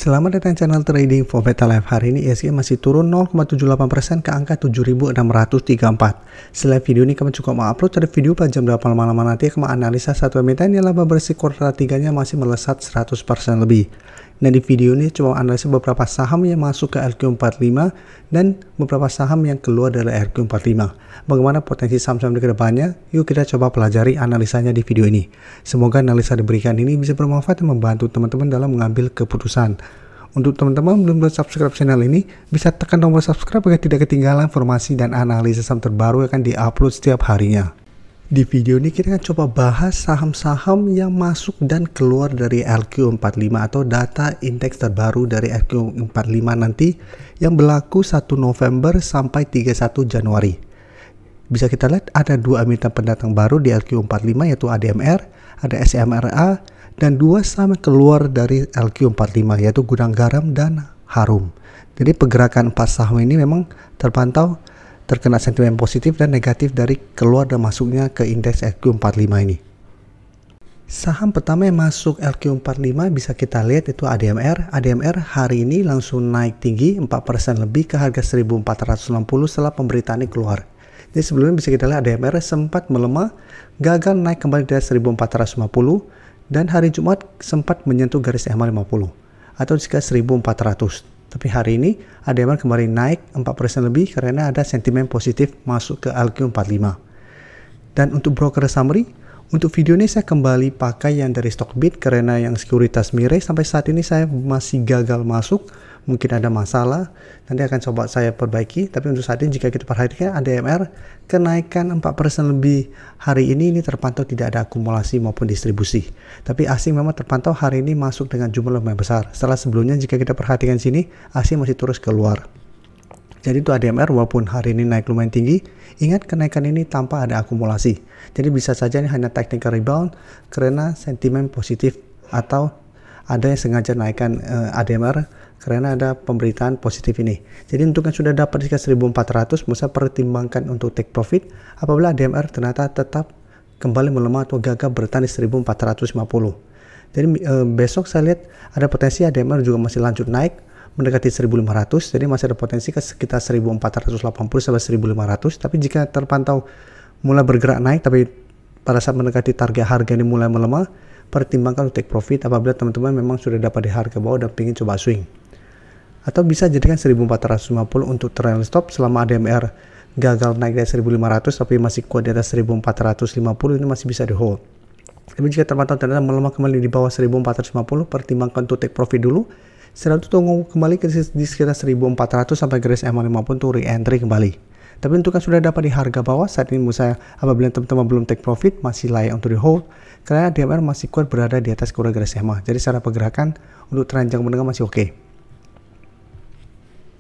Selamat datang di channel Trading for Beta Life. Hari ini ISG masih turun 0,78% ke angka 7.634. Selain video ini kami juga mengupload pada video pada jam 8 malam nanti akan menganalisa satu emiten yang laba bersih kuartal 3-nya masih melesat 100% lebih. Nah, di video ini coba analisa beberapa saham yang masuk ke LQ45 dan beberapa saham yang keluar dari LQ45. Bagaimana potensi saham-saham di kedepannya? Yuk kita coba pelajari analisanya di video ini. Semoga analisa diberikan ini bisa bermanfaat dan membantu teman-teman dalam mengambil keputusan. Untuk teman-teman belum subscribe channel ini, bisa tekan tombol subscribe agar tidak ketinggalan informasi dan analisa saham terbaru yang akan diupload setiap harinya. Di video ini kita akan coba bahas saham-saham yang masuk dan keluar dari LQ45 atau data indeks terbaru dari LQ45 nanti yang berlaku 1 November sampai 31 Januari. Bisa kita lihat ada dua emiten pendatang baru di LQ45 yaitu ADMR, ada SMRA, dan dua saham yang keluar dari LQ45 yaitu Gudang Garam dan Harum. Jadi pergerakan 4 saham ini memang terpantau terkena sentimen positif dan negatif dari keluar dan masuknya ke indeks LQ45 ini. Saham pertama yang masuk LQ45 bisa kita lihat itu ADMR. ADMR hari ini langsung naik tinggi 4% lebih ke harga 1460 setelah pemberitaan ini keluar. Jadi sebelumnya bisa kita lihat ADMR sempat melemah, gagal naik kembali dari 1450 dan hari Jumat sempat menyentuh garis EMA 50 atau sekitar 1400. Tapi hari ini ADMR kembali naik 4% lebih karena ada sentimen positif masuk ke LQ45. Dan untuk broker summary, untuk video ini saya kembali pakai yang dari Stockbit karena yang sekuritas Mirai sampai saat ini saya masih gagal masuk. Mungkin ada masalah, nanti akan coba saya perbaiki. Tapi untuk saat ini jika kita perhatikan ADMR kenaikan 4% lebih hari ini terpantau tidak ada akumulasi maupun distribusi. Tapi asing memang terpantau hari ini masuk dengan jumlah lumayan besar. Setelah sebelumnya jika kita perhatikan sini, asing masih terus keluar. Jadi itu ADMR walaupun hari ini naik lumayan tinggi, ingat kenaikan ini tanpa ada akumulasi. Jadi bisa saja ini hanya technical rebound karena sentimen positif atau ada yang sengaja naikkan ADMR karena ada pemberitaan positif ini. Jadi untuk yang sudah dapat di 1400 bisa pertimbangkan untuk take profit apabila ADMR ternyata tetap kembali melemah atau gagal bertahan di 1450. Jadi besok saya lihat ada potensi ADMR juga masih lanjut naik mendekati 1500, jadi masih ada potensi ke sekitar 1480 sampai 1500. Tapi jika terpantau mulai bergerak naik tapi pada saat mendekati target harga ini mulai melemah, pertimbangkan untuk take profit apabila teman-teman memang sudah dapat di harga bawah dan ingin coba swing. Atau bisa jadikan 1450 untuk trail stop selama ADMR gagal naik dari 1500 tapi masih kuat di atas 1450, ini masih bisa di hold. Tapi jika terpantau ternyata melemah kembali di bawah 1450, pertimbangkan untuk take profit dulu. Setelah itu tunggu kembali ke di sekitar 1400 sampai garis EMA 50 untuk re-entry kembali. Tapi untuk yang sudah dapat di harga bawah saat ini menurut saya apabila teman-teman belum take profit masih layak untuk di hold karena ADMR masih kuat berada di atas garis EMA. Jadi secara pergerakan untuk tren jangka menengah masih oke.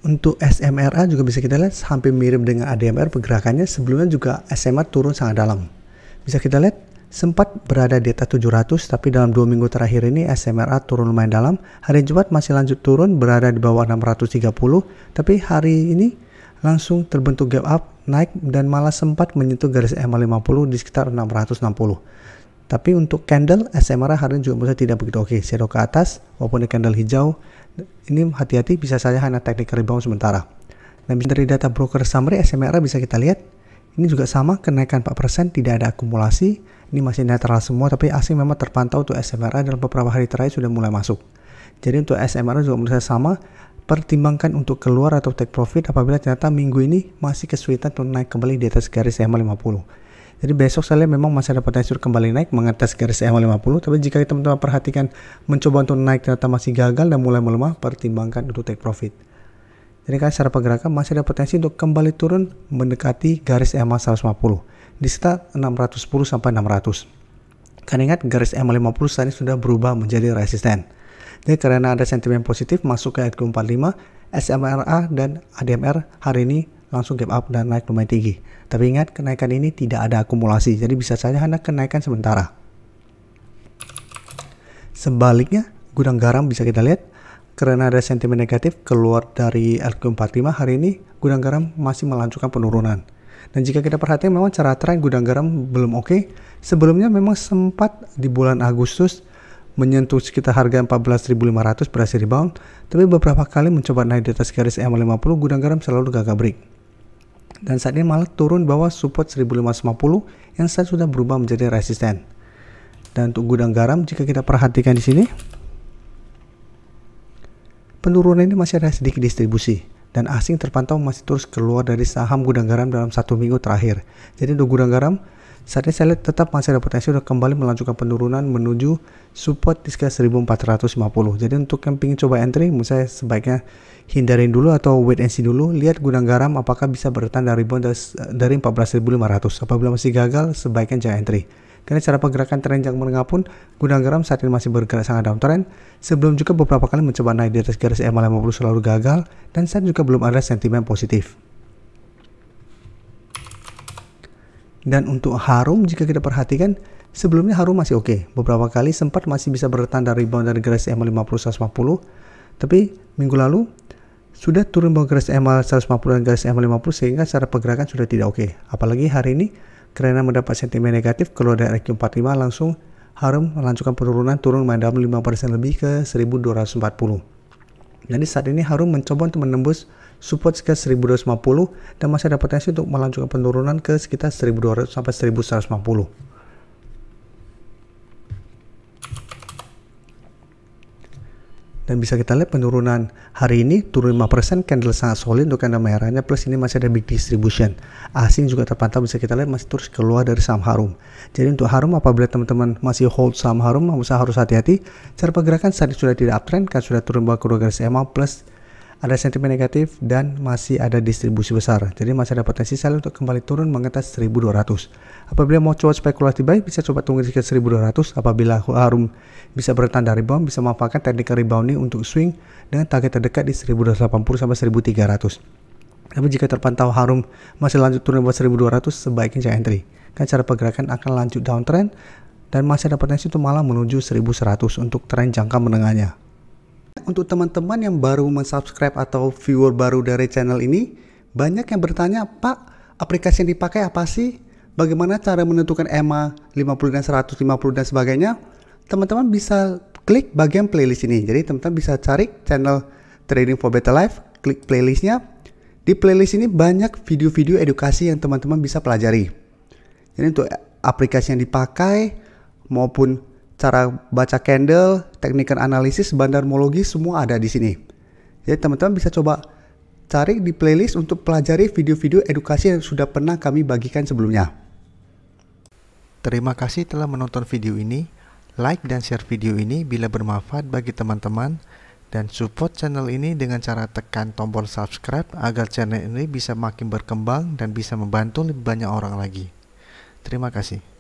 Untuk SMRA juga bisa kita lihat hampir mirip dengan ADMR pergerakannya. Sebelumnya juga SMA turun sangat dalam. Bisa kita lihat sempat berada di atas 700 tapi dalam 2 minggu terakhir ini SMRA turun lumayan dalam. Hari Jumat masih lanjut turun berada di bawah 630 tapi hari ini langsung terbentuk gap up naik dan malah sempat menyentuh garis EMA 50 di sekitar 660. Tapi untuk candle SMRA hari ini juga menurut saya tidak begitu oke. Shadow ke atas walaupun di candle hijau ini hati-hati bisa saja hanya technical rebound sementara. Dan dari data broker summary SMRA bisa kita lihat ini juga sama kenaikan 4%, tidak ada akumulasi. Ini masih netral semua tapi asing memang terpantau untuk SMRA dalam beberapa hari terakhir sudah mulai masuk. Jadi untuk SMRA juga menurut saya sama, pertimbangkan untuk keluar atau take profit apabila ternyata minggu ini masih kesulitan untuk naik kembali di atas garis EMA 50. Jadi besok saya lihat memang masih ada potensi kembali naik mengatas garis EMA 50. Tapi jika teman-teman perhatikan mencoba untuk naik ternyata masih gagal dan mulai melemah, pertimbangkan untuk take profit. Jadi kan secara pergerakan masih ada potensi untuk kembali turun mendekati garis EMA 150 di sekitar 610 sampai 600. Kan ingat garis EMA 50 saat ini sudah berubah menjadi resisten. Jadi karena ada sentimen positif masuk ke LQ45, SMRA dan ADMR hari ini langsung gap up dan naik lumayan tinggi. Tapi ingat kenaikan ini tidak ada akumulasi, jadi bisa saja hanya kenaikan sementara. Sebaliknya Gudang Garam bisa kita lihat karena ada sentimen negatif keluar dari LQ45 hari ini Gudang Garam masih melanjutkan penurunan. Dan jika kita perhatikan memang cara tren Gudang Garam belum oke. Sebelumnya memang sempat di bulan Agustus menyentuh sekitar harga 14.500 berhasil rebound, tapi beberapa kali mencoba naik di atas garis EMA 50, gudang garam selalu gagal break. Dan saat ini malah turun bawah support 1550 yang saat sudah berubah menjadi resisten. Dan untuk gudang garam, jika kita perhatikan di sini, penurunan ini masih ada sedikit distribusi, dan asing terpantau masih terus keluar dari saham gudang garam dalam 1 minggu terakhir. Jadi untuk gudang garam, saat ini saya lihat tetap masih ada potensi untuk kembali melanjutkan penurunan menuju support di sekitar 1450. Jadi untuk yang ingin coba entry, menurut saya sebaiknya hindarin dulu atau wait and see dulu, lihat gudang garam apakah bisa bertahan dari rebound dari 14.500. Apabila masih gagal, sebaiknya jangan entry. Karena cara pergerakan tren jangka menengah pun gudang garam saat ini masih bergerak sangat downtrend. Sebelum juga beberapa kali mencoba naik di atas garis EMA 50 selalu gagal, dan saat juga belum ada sentimen positif. Dan untuk Harum, jika kita perhatikan, sebelumnya Harum masih oke. Beberapa kali sempat masih bisa bertahan dari rebound dari garis EMA 50 150, tapi minggu lalu sudah turun bawah garis EMA 150 dan garis EMA 50 sehingga cara pergerakan sudah tidak oke. Apalagi hari ini karena mendapat sentimen negatif keluar dari RQ45, langsung Harum melanjutkan penurunan, turun mendalam 5% lebih ke 1240. Jadi saat ini Harum mencoba untuk menembus support sekitar 1250 dan masih ada potensi untuk melanjutkan penurunan ke sekitar 1200 sampai 1150. Dan bisa kita lihat penurunan hari ini turun 5%, candle sangat solid untuk candle merahnya, plus ini masih ada big distribution. Asing juga terpantau, bisa kita lihat masih terus keluar dari saham Harum. Jadi untuk Harum, apabila teman-teman masih hold saham Harum, harus hati-hati. Cara pergerakan saat ini sudah tidak uptrend, kan sudah turun bawah kedua garis EMA, plus ada sentimen negatif dan masih ada distribusi besar. Jadi masih ada potensi sell untuk kembali turun mengetes 1200. Apabila mau coba spekulasi buy, bisa coba tunggu di sekitar 1200. Apabila Harum bisa bertahan dari rebound, bisa memanfaatkan teknik rebound ini untuk swing dengan target terdekat di 1280 sampai 1300. Tapi jika terpantau Harum masih lanjut turun bawah 1200, sebaiknya jangan entry. Kan cara pergerakan akan lanjut downtrend dan masih ada potensi untuk malah menuju 1100 untuk tren jangka menengahnya. Untuk teman-teman yang baru mensubscribe atau viewer baru dari channel ini, banyak yang bertanya, Pak, aplikasi yang dipakai apa sih? Bagaimana cara menentukan EMA 50 dan 150 dan sebagainya? Teman-teman bisa klik bagian playlist ini. Jadi teman-teman bisa cari channel Trading for Better Life, klik playlistnya. Di playlist ini banyak video-video edukasi yang teman-teman bisa pelajari. Jadi untuk aplikasi yang dipakai maupun cara baca candle, teknik analisis, bandarmologi, semua ada di sini. Jadi teman-teman bisa coba cari di playlist untuk pelajari video-video edukasi yang sudah pernah kami bagikan sebelumnya. Terima kasih telah menonton video ini. Like dan share video ini bila bermanfaat bagi teman-teman, dan support channel ini dengan cara tekan tombol subscribe agar channel ini bisa makin berkembang dan bisa membantu lebih banyak orang lagi. Terima kasih.